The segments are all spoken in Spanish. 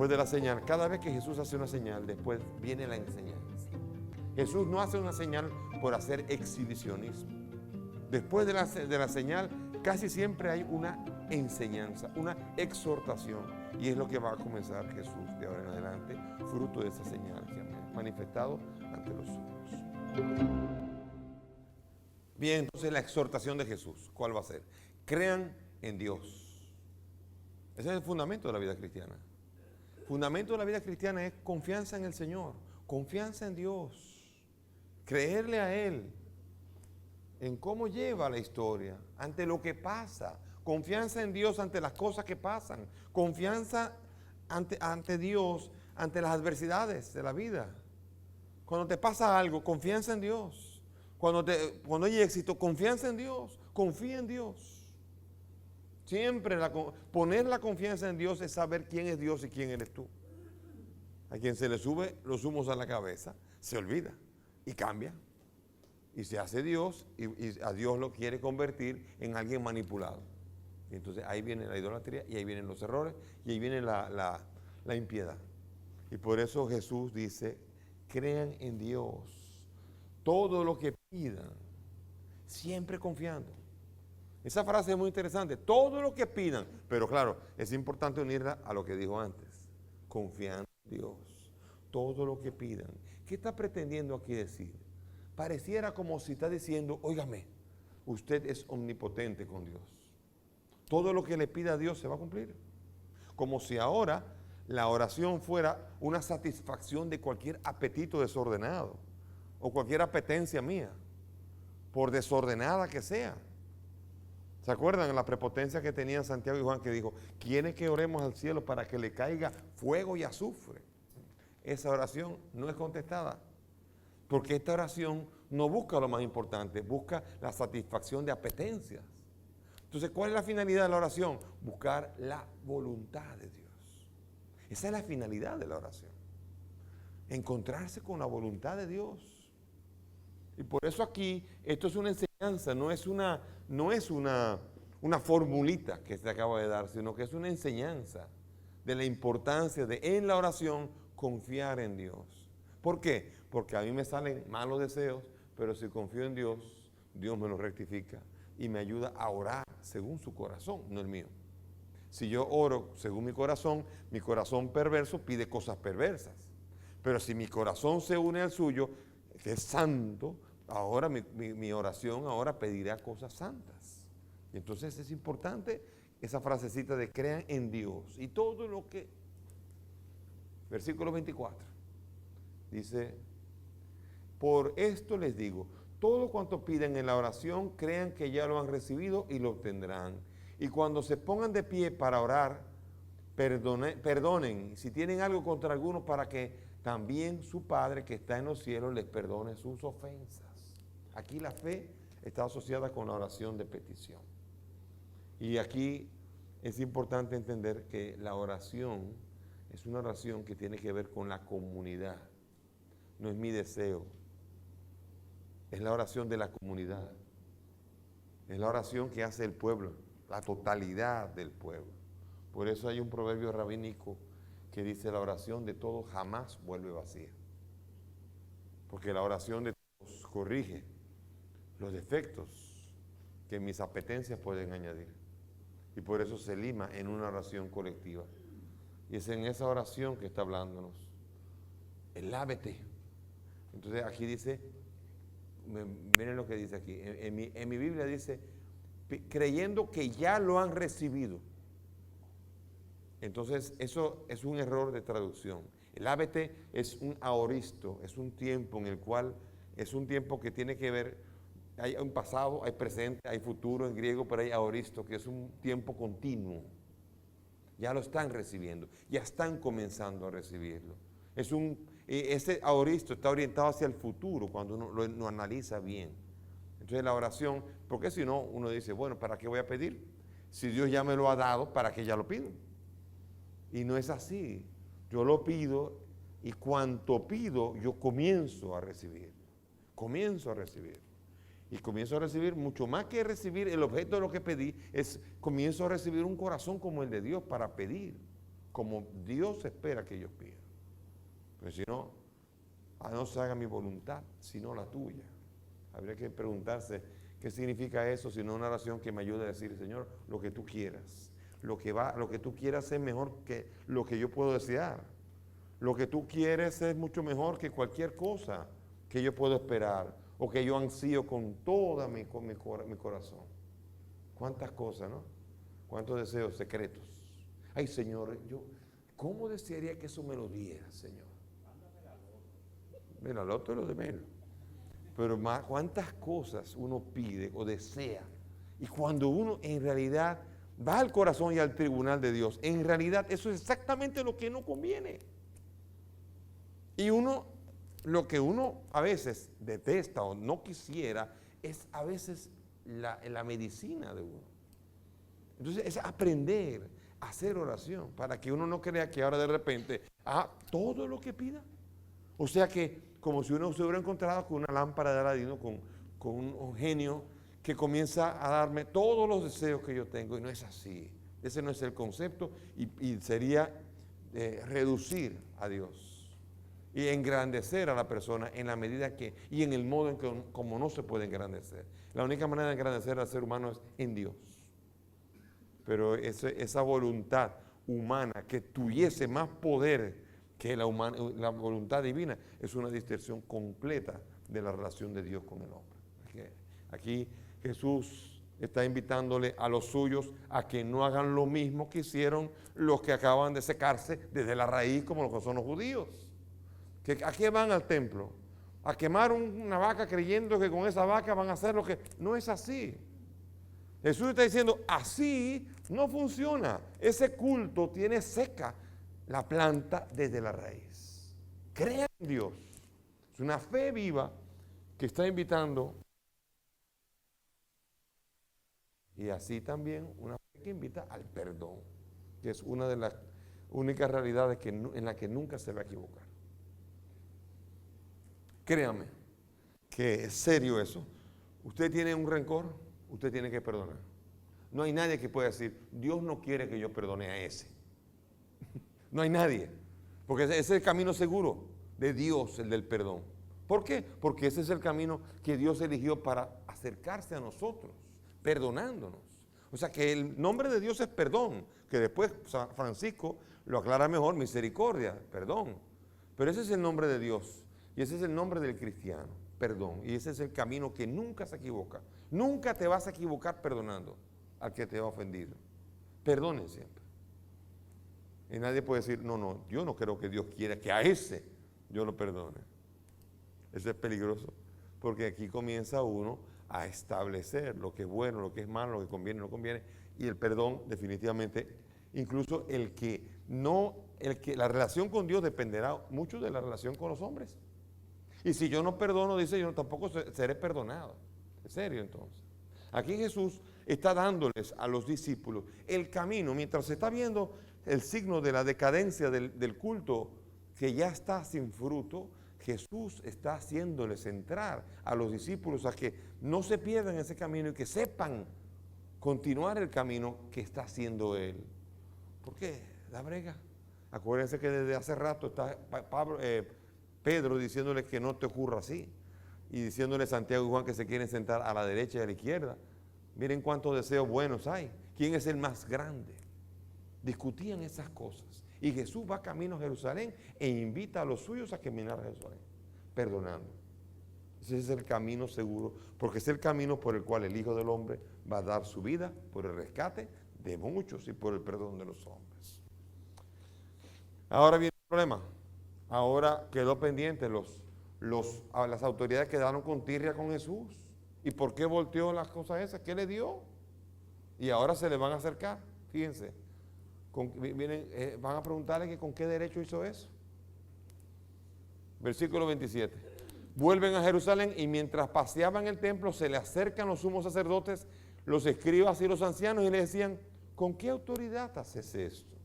después de la señal, cada vez que Jesús hace una señal, después viene la enseñanza. Jesús no hace una señal por hacer exhibicionismo. Después de la señal, casi siempre hay una enseñanza, una exhortación. Y es lo que va a comenzar Jesús de ahora en adelante, fruto de esa señal que ha manifestado ante los ojos. Bien, entonces la exhortación de Jesús, ¿cuál va a ser? Crean en Dios. Ese es el fundamento de la vida cristiana. El fundamento de la vida cristiana es confianza en el Señor, confianza en Dios, creerle a Él, en cómo lleva la historia, ante lo que pasa, confianza en Dios ante las cosas que pasan, confianza ante Dios, ante las adversidades de la vida. Cuando te pasa algo, confianza en Dios. Cuando hay éxito, confianza en Dios, confía en Dios. Siempre poner la confianza en Dios es saber quién es Dios y quién eres tú. A quien se le sube los humos a la cabeza, se olvida y cambia. Y se hace Dios y a Dios lo quiere convertir en alguien manipulado. Y entonces ahí viene la idolatría y ahí vienen los errores y ahí viene la impiedad. Y por eso Jesús dice, crean en Dios. Todo lo que pidan, siempre confiando. Esa frase es muy interesante, todo lo que pidan. Pero claro, es importante unirla a lo que dijo antes. Confiando en Dios. Todo lo que pidan. ¿Qué está pretendiendo aquí decir? Pareciera como si está diciendo, óigame, usted es omnipotente con Dios. Todo lo que le pida a Dios se va a cumplir. Como si ahora la oración fuera una satisfacción de cualquier apetito desordenado o cualquier apetencia mía, por desordenada que sea. ¿Se acuerdan de la prepotencia que tenían Santiago y Juan que dijo, ¿quiere que oremos al cielo para que le caiga fuego y azufre? Esa oración no es contestada. Porque esta oración no busca lo más importante, busca la satisfacción de apetencias. Entonces, ¿cuál es la finalidad de la oración? Buscar la voluntad de Dios. Esa es la finalidad de la oración. Encontrarse con la voluntad de Dios. Y por eso aquí, esto es una enseñanza, no es una formulita que se acaba de dar, sino que es una enseñanza de la importancia de, en la oración, confiar en Dios. ¿Por qué? Porque a mí me salen malos deseos, pero si confío en Dios, Dios me los rectifica y me ayuda a orar según su corazón, no el mío. Si yo oro según mi corazón perverso pide cosas perversas. Pero si mi corazón se une al suyo, que es santo, ahora mi oración ahora pedirá cosas santas. Y entonces es importante esa frasecita de crean en Dios. Y todo lo que, versículo 24, dice, por esto les digo, todo cuanto piden en la oración, crean que ya lo han recibido y lo obtendrán. Y cuando se pongan de pie para orar, perdonen si tienen algo contra alguno para que también su Padre que está en los cielos les perdone sus ofensas. Aquí la fe está asociada con la oración de petición. Y aquí es importante entender que la oración es una oración que tiene que ver con la comunidad. No es mi deseo. Es la oración de la comunidad. Es la oración que hace el pueblo, la totalidad del pueblo. Por eso hay un proverbio rabínico que dice la oración de todos jamás vuelve vacía. Porque la oración de todos corrige los defectos que mis apetencias pueden añadir. Y por eso se lima en una oración colectiva. Y es en esa oración que está hablándonos. El lábete. Entonces aquí dice, miren lo que dice aquí, en mi Biblia dice, creyendo que ya lo han recibido. Entonces eso es un error de traducción. El lábete es un aoristo, es un tiempo en el cual, es un tiempo que tiene que ver, hay un pasado, hay presente, hay futuro en griego, pero hay aoristo, que es un tiempo continuo. Ya lo están recibiendo, ya están comenzando a recibirlo. Ese aoristo está orientado hacia el futuro cuando uno lo analiza bien. Entonces la oración, porque si no, uno dice, bueno, ¿para qué voy a pedir? Si Dios ya me lo ha dado, ¿para qué ya lo pido? Y no es así. Yo lo pido y cuanto pido, yo comienzo a recibir. Comienzo a recibir. Y comienzo a recibir mucho más que recibir el objeto de lo que pedí, comienzo a recibir un corazón como el de Dios para pedir. como Dios espera que ellos pidan. Porque si no, no se haga mi voluntad, sino la tuya. Habría que preguntarse qué significa eso, sino una oración que me ayude a decir, Señor, lo que tú quieras. Lo que tú quieras es mejor que lo que yo puedo desear. Lo que tú quieres es mucho mejor que cualquier cosa que yo puedo esperar o que yo ansío con todo mi corazón. ¿Cuántas cosas, no? ¿Cuántos deseos secretos? Ay, Señor, ¿cómo desearía que eso me lo diera, Señor? Mira, lo otro es lo de menos. Pero más, ¿cuántas cosas uno pide o desea? Y cuando uno en realidad va al corazón y al tribunal de Dios, en realidad eso es exactamente lo que no conviene. Y lo que uno a veces detesta o no quisiera, es a veces la medicina de uno. Entonces es aprender a hacer oración, para que uno no crea que ahora de repente, todo lo que pida. O sea que, como si uno se hubiera encontrado con una lámpara de Aladino, con un genio que comienza a darme todos los deseos que yo tengo, y no es así. Ese no es el concepto, y sería reducir a Dios y engrandecer a la persona en la medida que, y en el modo en que como no se puede engrandecer. La única manera de engrandecer al ser humano es en Dios. Pero esa voluntad humana que tuviese más poder que la voluntad divina, es una distorsión completa de la relación de Dios con el hombre. Aquí Jesús está invitándole a los suyos a que no hagan lo mismo que hicieron los que acaban de secarse desde la raíz, como lo que son los judíos. ¿A qué van al templo? A quemar una vaca creyendo que con esa vaca van a hacer lo que... No es así. Jesús está diciendo, así no funciona. Ese culto tiene seca la planta desde la raíz. Crea en Dios. Es una fe viva que está invitando. Y así también una fe que invita al perdón, que es una de las únicas realidades en la que nunca se va a equivocar. Créame que es serio eso. Usted tiene un rencor, usted tiene que perdonar. No hay nadie que pueda decir, Dios no quiere que yo perdone a ese. No hay nadie. Porque ese es el camino seguro de Dios, el del perdón. ¿Por qué? Porque ese es el camino que Dios eligió para acercarse a nosotros, perdonándonos. O sea que el nombre de Dios es perdón, que después San Francisco lo aclara mejor, misericordia, perdón. Pero ese es el nombre de Dios y ese es el nombre del cristiano, perdón. Y ese es el camino que nunca se equivoca. Nunca te vas a equivocar perdonando al que te ha ofendido. Perdonen siempre. Y nadie puede decir, no, yo no creo que Dios quiera que a ese yo lo perdone. Eso es peligroso, porque aquí comienza uno a establecer lo que es bueno, lo que es malo, lo que conviene, no conviene, y el perdón definitivamente, incluso la relación con Dios dependerá mucho de la relación con los hombres. Y si yo no perdono, dice, yo tampoco seré perdonado. ¿En serio entonces? Aquí Jesús está dándoles a los discípulos el camino, mientras se está viendo el signo de la decadencia del culto que ya está sin fruto. Jesús está haciéndoles entrar a los discípulos a que no se pierdan ese camino y que sepan continuar el camino que está haciendo Él. ¿Por qué? La brega. Acuérdense que desde hace rato está Pedro diciéndole que no te ocurra así, y diciéndole a Santiago y Juan que se quieren sentar a la derecha y a la izquierda. Miren cuántos deseos buenos hay. ¿Quién es el más grande? Discutían esas cosas. Y Jesús va camino a Jerusalén e invita a los suyos a caminar a Jerusalén, perdonando. Ese es el camino seguro, porque es el camino por el cual el Hijo del Hombre va a dar su vida por el rescate de muchos y por el perdón de los hombres. Ahora viene el problema. Ahora quedó pendiente, las autoridades quedaron con tirria con Jesús. ¿Y por qué volteó las cosas esas? ¿Qué le dio? Y ahora se le van a acercar, fíjense. Van a preguntarle que con qué derecho hizo eso. Versículo 27. Vuelven a Jerusalén y mientras paseaban el templo se le acercan los sumos sacerdotes, los escribas y los ancianos y le decían, ¿con qué autoridad haces esto?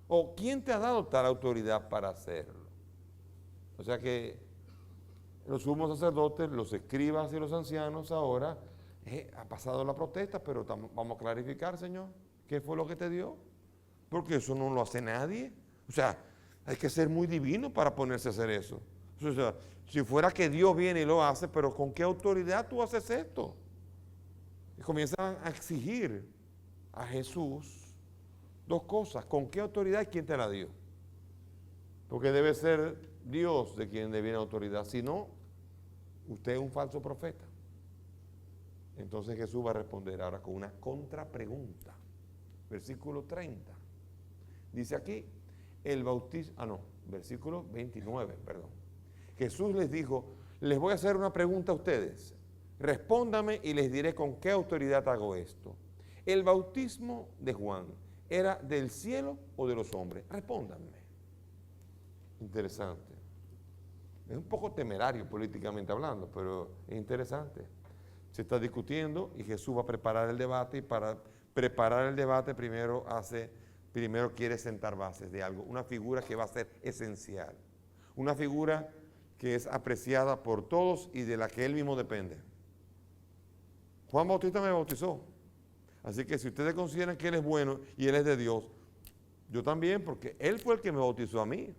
¿O quién te ha dado tal autoridad para hacerlo? O sea que los sumos sacerdotes, los escribas y los ancianos ahora, ha pasado la protesta, pero vamos a clarificar, Señor, ¿qué fue lo que te dio? porque eso no lo hace nadie. O sea, hay que ser muy divino para ponerse a hacer eso. O sea, si fuera que Dios viene y lo hace, pero ¿con qué autoridad tú haces esto? Y comienzan a exigir a Jesús dos cosas. ¿Con qué autoridad y quién te la dio? Porque debe ser Dios de quien deviene autoridad. Si no, usted es un falso profeta. Entonces Jesús va a responder ahora con una contrapregunta. Versículo 30. Dice aquí, el bautismo, versículo 29, perdón. Jesús les dijo, les voy a hacer una pregunta a ustedes. Respóndame y les diré con qué autoridad hago esto. ¿El bautismo de Juan era del cielo o de los hombres? Respóndanme. Interesante. Es un poco temerario políticamente hablando, pero es interesante. Se está discutiendo y Jesús va a preparar el debate, y para preparar el debate primero quiere sentar bases de algo, una figura que va a ser esencial, una figura que es apreciada por todos y de la que él mismo depende. Juan Bautista me bautizó, así que si ustedes consideran que él es bueno y él es de Dios, yo también, porque él fue el que me bautizó a mí.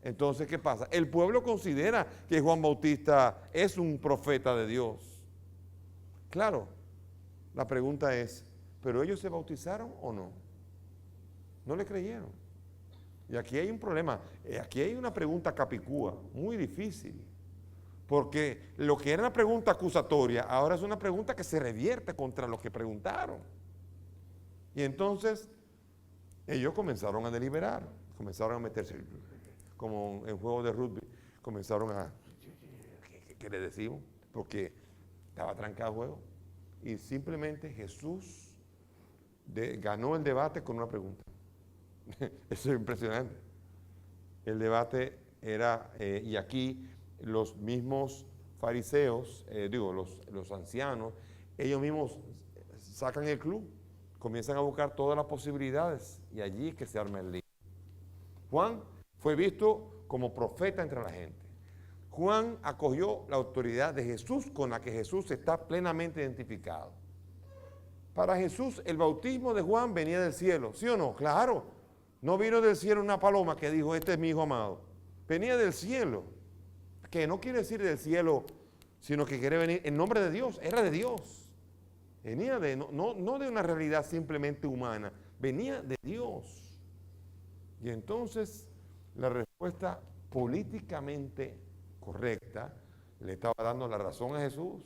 Entonces, ¿qué pasa? El pueblo considera que Juan Bautista es un profeta de Dios. Claro, la pregunta es, ¿pero ellos se bautizaron o no? No le creyeron. Y aquí hay un problema, aquí hay una pregunta capicúa, muy difícil, porque lo que era una pregunta acusatoria, ahora es una pregunta que se revierte contra los que preguntaron. Y entonces, ellos comenzaron a deliberar, comenzaron a meterse, como en juegos de rugby, comenzaron a, ¿qué le decimos? Porque estaba trancado el juego. Y simplemente Jesús ganó el debate con una pregunta. Eso es impresionante. El debate era, y aquí los mismos fariseos, los ancianos, ellos mismos sacan el club, comienzan a buscar todas las posibilidades y allí es que se arma el lío. Juan fue visto como profeta entre la gente. Juan acogió la autoridad de Jesús con la que Jesús está plenamente identificado. Para Jesús el bautismo de Juan venía del cielo, ¿sí o no? Claro, no vino del cielo una paloma que dijo, este es mi hijo amado. Venía del cielo, que no quiere decir del cielo, sino que quiere venir en nombre de Dios, era de Dios. Venía no de una realidad simplemente humana, venía de Dios. Y entonces la respuesta políticamente correcta le estaba dando la razón a Jesús.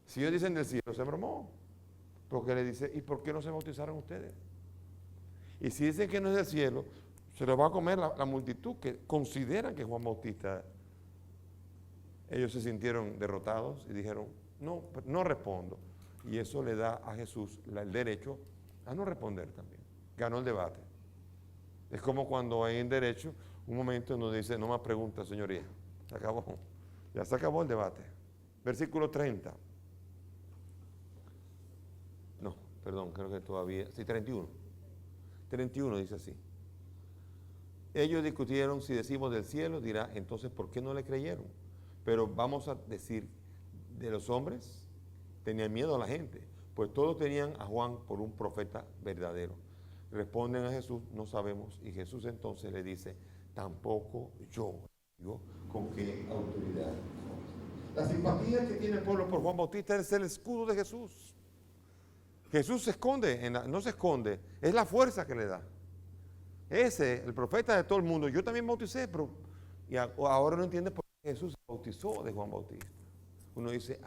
Si ellos dicen del cielo, se bromó. Porque le dice, ¿y por qué no se bautizaron ustedes? Y si dicen que no es del cielo, se lo va a comer la multitud que consideran que Juan Bautista. Ellos se sintieron derrotados y dijeron, no respondo. Y eso le da a Jesús el derecho a no responder también. Ganó el debate. Es como cuando hay en derecho un momento en donde dice, no más preguntas, señoría. Se acabó. Ya se acabó el debate. Versículo 30. No, perdón, creo que todavía. Sí, 31. 31 dice así. Ellos discutieron, si decimos del cielo, dirá, entonces, ¿por qué no le creyeron? Pero vamos a decir, de los hombres, tenían miedo a la gente, pues todos tenían a Juan por un profeta verdadero. Responden a Jesús, no sabemos, y Jesús entonces le dice, tampoco yo digo con qué autoridad. La simpatía que tiene el pueblo por Juan Bautista es el escudo de Jesús. Jesús se esconde, no se esconde, es la fuerza que le da. Ese, el profeta de todo el mundo, yo también bauticé, pero ahora no entiende por qué Jesús se bautizó de Juan Bautista. Uno dice,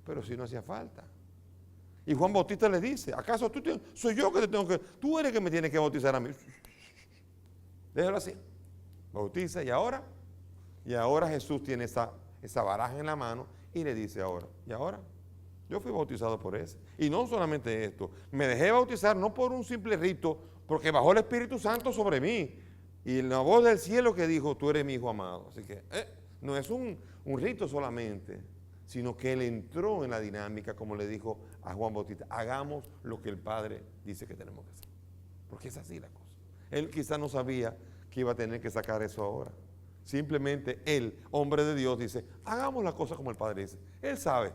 pero si no hacía falta. Y Juan Bautista le dice, ¿acaso soy yo que te tengo que, tú eres que me tienes que bautizar a mí? Déjalo así. Bautiza y ahora Jesús tiene esa baraja en la mano y le dice ahora, ¿y ahora? Yo fui bautizado por ese. Y no solamente esto, me dejé bautizar no por un simple rito, porque bajó el Espíritu Santo sobre mí. Y la voz del cielo que dijo, tú eres mi hijo amado. Así que no es un rito solamente, sino que él entró en la dinámica, como le dijo a Juan Bautista, hagamos lo que el Padre dice que tenemos que hacer. Porque es así la cosa. Él quizás no sabía que iba a tener que sacar eso ahora. Simplemente él, hombre de Dios, dice, hagamos la cosa como el Padre dice. Él sabe.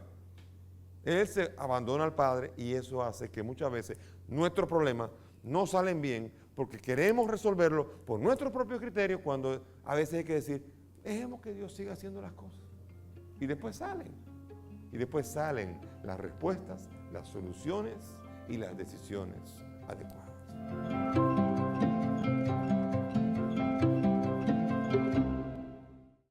Él se abandona al Padre y eso hace que muchas veces nuestro problema no salen bien porque queremos resolverlo por nuestro propio criterio, cuando a veces hay que decir, dejemos que Dios siga haciendo las cosas. Y después salen. Y después salen las respuestas, las soluciones y las decisiones adecuadas.